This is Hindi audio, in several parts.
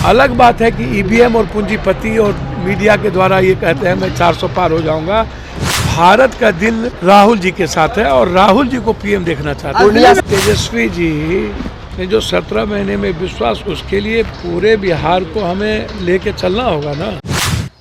अलग बात है कि ईवीएम और पूंजीपति और मीडिया के द्वारा ये कहते हैं मैं 400 पार हो जाऊंगा। भारत का दिल राहुल जी के साथ है और राहुल जी को पीएम देखना चाहते हैं। तेजस्वी जी ने जो 17 महीने में विश्वास, उसके लिए पूरे बिहार को हमें लेके चलना होगा ना।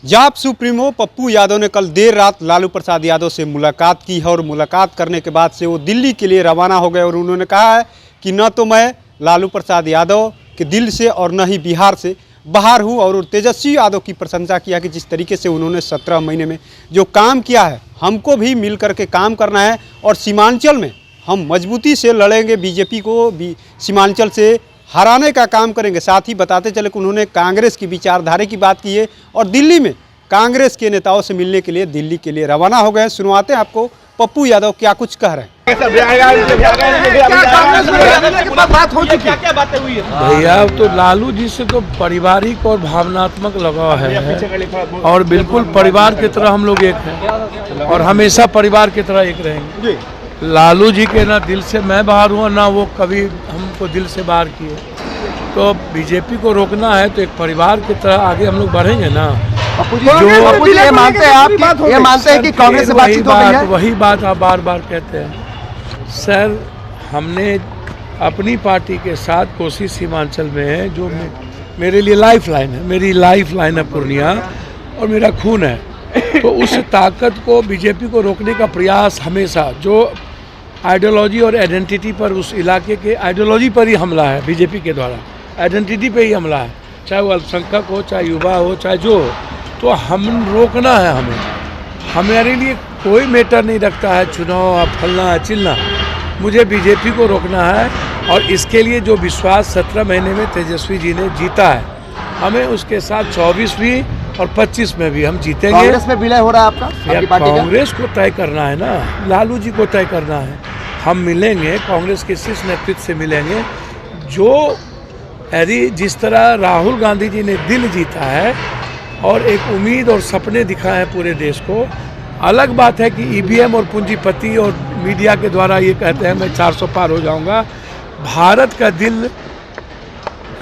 जाप सुप्रीमो पप्पू यादव ने कल देर रात लालू प्रसाद यादव से मुलाकात की है और मुलाकात करने के बाद से वो दिल्ली के लिए रवाना हो गए और उन्होंने कहा है कि न तो मैं लालू प्रसाद यादव के दिल से और न ही बिहार से बाहर हूँ। और तेजस्वी यादव की प्रशंसा किया कि जिस तरीके से उन्होंने 17 महीने में जो काम किया है, हमको भी मिल करके काम करना है और सीमांचल में हम मजबूती से लड़ेंगे, बीजेपी को भी सीमांचल से हराने का काम करेंगे। साथ ही बताते चले कि उन्होंने कांग्रेस की विचारधारा की बात की है और दिल्ली में कांग्रेस के नेताओं से मिलने के लिए दिल्ली के लिए रवाना हो गए। सुनवाते हैं आपको पप्पू यादव क्या कुछ कह रहे हैं। भैया तो लालू जी से तो पारिवारिक और भावनात्मक लगाव है और बिल्कुल परिवार की तरह हम लोग एक हैं और हमेशा परिवार की तरह एक रहेंगे। लालू जी के ना दिल से मैं बाहर हुआ, ना वो कभी हमको दिल से बाहर किए। तो बीजेपी को रोकना है तो एक परिवार की तरह आगे हम लोग बढ़ेंगे ना। जो ये मानते हैं आप, ये मानते हैं कि कांग्रेस से बातचीत हो गई है? वही बात आप बार बार कहते हैं सर। हमने अपनी पार्टी के साथ कोसी सीमांचल में है, जो मेरे लिए लाइफ लाइन है, मेरी लाइफ लाइन है पूर्णिया और मेरा खून है। तो उस ताकत को, बीजेपी को रोकने का प्रयास हमेशा, जो आइडियोलॉजी और आइडेंटिटी पर, उस इलाके के आइडियोलॉजी पर ही हमला है बीजेपी के द्वारा, आइडेंटिटी पे ही हमला है, चाहे वो अल्पसंख्यक हो, चाहे युवा हो, चाहे जो हो। तो हम रोकना है हमें। हमारे लिए कोई मैटर नहीं रखता है चुनाव, फलना है चिलना, मुझे बीजेपी को रोकना है। और इसके लिए जो विश्वास 17 महीने में तेजस्वी जी ने जीता है, हमें उसके साथ 24 भी और 25 में भी हम जीतेंगे। कांग्रेस में विलय हो रहा है आपका? कांग्रेस को तय करना है ना, लालू जी को तय करना है। हम मिलेंगे, कांग्रेस के शीर्ष नेतृत्व से मिलेंगे। जो यदि जिस तरह राहुल गांधी जी ने दिल जीता है और एक उम्मीद और सपने दिखाए हैं पूरे देश को। अलग बात है कि ईवीएम और पूंजीपति और मीडिया के द्वारा ये कहते हैं मैं 400 पार हो जाऊंगा। भारत का दिल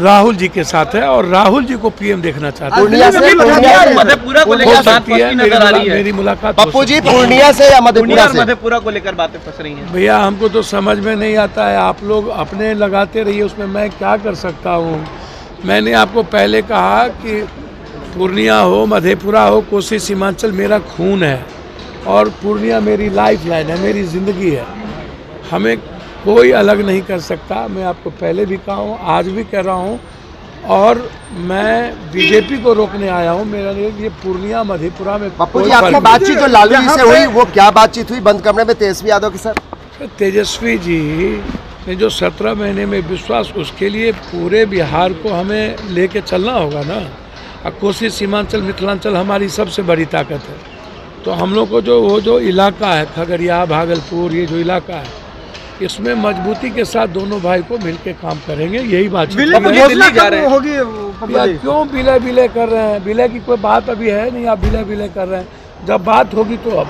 राहुल जी के साथ है और राहुल जी को पीएम देखना चाहते हैं। मेरी मुलाकात पप्पू जी पूर्णिया से या मधेपुरा से? मधेपुरा को लेकर बातें फंस रही हैं भैया। हमको तो समझ में नहीं आता है, आप लोग अपने लगाते रहिए, उसमें मैं क्या कर सकता हूँ। मैंने आपको पहले कहा कि पूर्णिया हो, मधेपुरा हो, कोसी सीमांचल मेरा खून है और पूर्णिया मेरी लाइफ लाइन है, मेरी ज़िंदगी है। हमें कोई अलग नहीं कर सकता। मैं आपको पहले भी कहा हूँ, आज भी कह रहा हूँ, और मैं बीजेपी को रोकने आया हूँ। मेरा ये पूर्णिया मधेपुरा में। पप्पू जी आपकी बातचीत जो लालू जी से हुई, वो क्या बातचीत हुई बंद कमरे में तेजस्वी यादव के साथ? तेजस्वी जी ने जो 17 महीने में विश्वास, उसके लिए पूरे बिहार को हमें लेके चलना होगा ना। कोसी सीमांचल मिथिलांचल हमारी सबसे बड़ी ताकत है। तो हम लोग को जो इलाका है, खगड़िया, भागलपुर, ये जो इलाका है, इसमें मजबूती के साथ दोनों भाई को मिलके काम करेंगे। यही बात होगी। क्यों विलय कर रहे हैं? विलय की कोई बात अभी है नहीं, आप विलय कर रहे हैं। जब बात होगी तो अब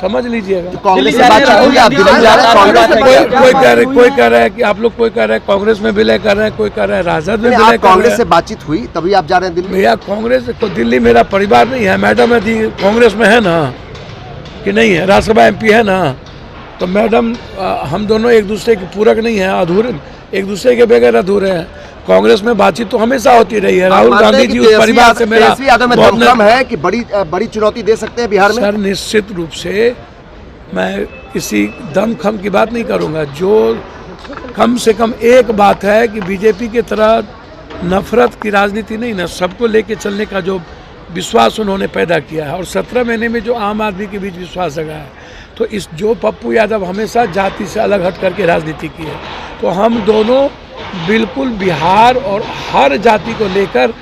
समझ लीजिएगा। कांग्रेस से बातचीत हुई? आप दिल्ली जा रहे हैं? कोई कह रहा है कि आप लोग, कोई कह रहा है कांग्रेस में विलय कर रहे हैं, कोई कह रहा है राजद में विलय कर रहे हैं। कांग्रेस से बातचीत हुई तभी आप जा रहे हैं दिल्ली? भैया कांग्रेस को, दिल्ली मेरा परिवार नहीं है। मैडम यदि कांग्रेस में है ना कि नहीं है, राज्यसभा MP है ना, तो मैडम हम दोनों एक दूसरे के पूरक नहीं है, अधूरे, एक दूसरे के बगैर अधूरे हैं। कांग्रेस में बातचीत तो हमेशा होती रही है। राहुल गांधी जी उस परिवार से मेरा बहुत है कि बड़ी चुनौती दे सकते हैं बिहार में। सर निश्चित रूप से मैं किसी दमखम की बात नहीं करूंगा। जो कम से कम एक बात है कि बीजेपी की तरह नफरत की राजनीति नहीं ना, सबको लेके चलने का जो विश्वास उन्होंने पैदा किया है और 17 महीने में जो आम आदमी के बीच विश्वास जगा है। तो इस जो पप्पू यादव हमेशा जाति से अलग हट करके राजनीति की है, तो हम दोनों बिल्कुल बिहार और हर जाति को लेकर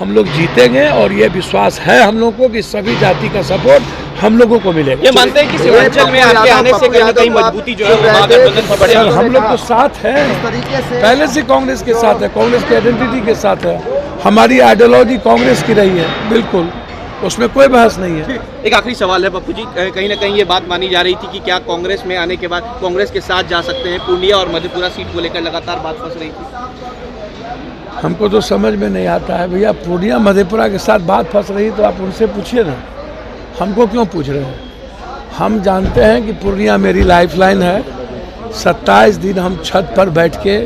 हम लोग जीतेंगे और ये विश्वास है हम लोगों को कि सभी जाति का सपोर्ट हम लोगों को मिलेगा। ये मानते हैं कि सीमांचल में आपके आने से कहीं ना कहीं मजबूती जो है महागठबंधन में बढ़ेगी। हम लोग तो साथ है, पहले से कांग्रेस के साथ है, कांग्रेस की आइडेंटिटी के साथ है, हमारी आइडियोलॉजी कांग्रेस की रही है बिल्कुल। उसमें कोई बहस नहीं है। एक आखिरी सवाल है पप्पू जी, कहीं ना कहीं ये बात मानी जा रही थी कि क्या कांग्रेस में आने के बाद कांग्रेस के साथ जा सकते हैं, पूर्णिया और मधेपुरा सीट को लेकर लगातार बात फंस रही थी। हमको तो समझ में नहीं आता है भैया, पूर्णिया मधेपुरा के साथ बात फंस रही तो आप उनसे पूछिए ना, हमको क्यों पूछ रहे हैं। हम जानते हैं कि पूर्णिया मेरी लाइफलाइन है। 27 दिन हम छत पर बैठ के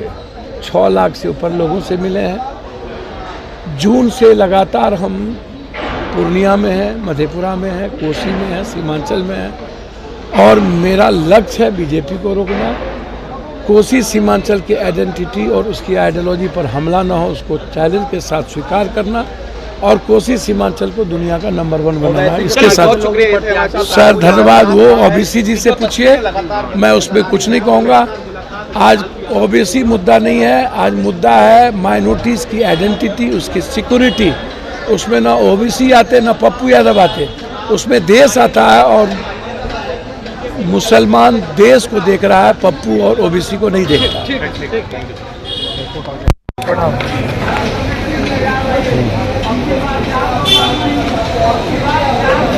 6 लाख से ऊपर लोगों से मिले हैं। जून से लगातार हम पूर्णिया में है, मधेपुरा में है, कोसी में है, सीमांचल में है और मेरा लक्ष्य है बीजेपी को रोकना। कोसी सीमांचल की आइडेंटिटी और उसकी आइडियोलॉजी पर हमला न हो, उसको चैलेंज के साथ स्वीकार करना और कोसी सीमांचल को दुनिया का नंबर 1 बनाना। इसके साथ सर धन्यवाद। वो ओबीसी जी से पूछिए, मैं उसमें कुछ नहीं कहूँगा। आज ओबीसी मुद्दा नहीं है, आज मुद्दा है माइनॉरिटीज़ की आइडेंटिटी, उसकी सिक्योरिटी। उसमें ना ओबीसी आते ना पप्पू यादव आते, उसमें देश आता है और मुसलमान देश को देख रहा है, पप्पू और ओबीसी को नहीं देख रहा।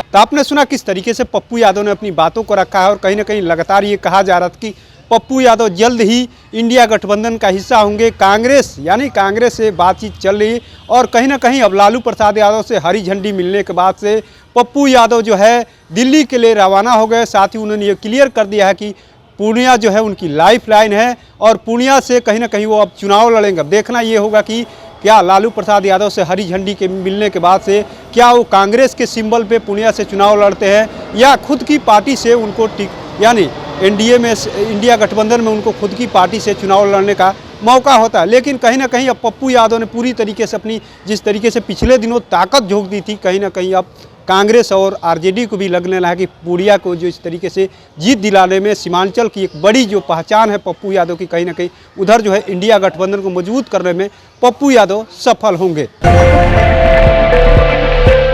तो आपने सुना किस तरीके से पप्पू यादव ने अपनी बातों को रखा है और कहीं ना कहीं लगातार ये कहा जा रहा था कि पप्पू यादव जल्द ही इंडिया गठबंधन का हिस्सा होंगे। कांग्रेस यानी कांग्रेस से बातचीत चल रही और कहीं ना कहीं अब लालू प्रसाद यादव से हरी झंडी मिलने के बाद से पप्पू यादव जो है दिल्ली के लिए रवाना हो गए। साथ ही उन्होंने ये क्लियर कर दिया है कि पूर्णिया जो है उनकी लाइफलाइन है और पूर्णिया से कहीं ना कहीं वो अब चुनाव लड़ेंगे। अब देखना ये होगा कि क्या लालू प्रसाद यादव से हरी झंडी के मिलने के बाद से क्या वो कांग्रेस के सिंबल पे पूर्णिया से चुनाव लड़ते हैं या खुद की पार्टी से उनको यानी एनडीए में इंडिया गठबंधन में उनको खुद की पार्टी से चुनाव लड़ने का मौका होता है। लेकिन कहीं ना कहीं अब पप्पू यादव ने पूरी तरीके से अपनी जिस तरीके से पिछले दिनों ताकत झोंक दी थी, कहीं ना कहीं अब कांग्रेस और आरजेडी को भी लगने लगा कि पूर्णिया को जो इस तरीके से जीत दिलाने में सीमांचल की एक बड़ी जो पहचान है पप्पू यादव की, कहीं ना कहीं उधर जो है इंडिया गठबंधन को मजबूत करने में पप्पू यादव सफल होंगे।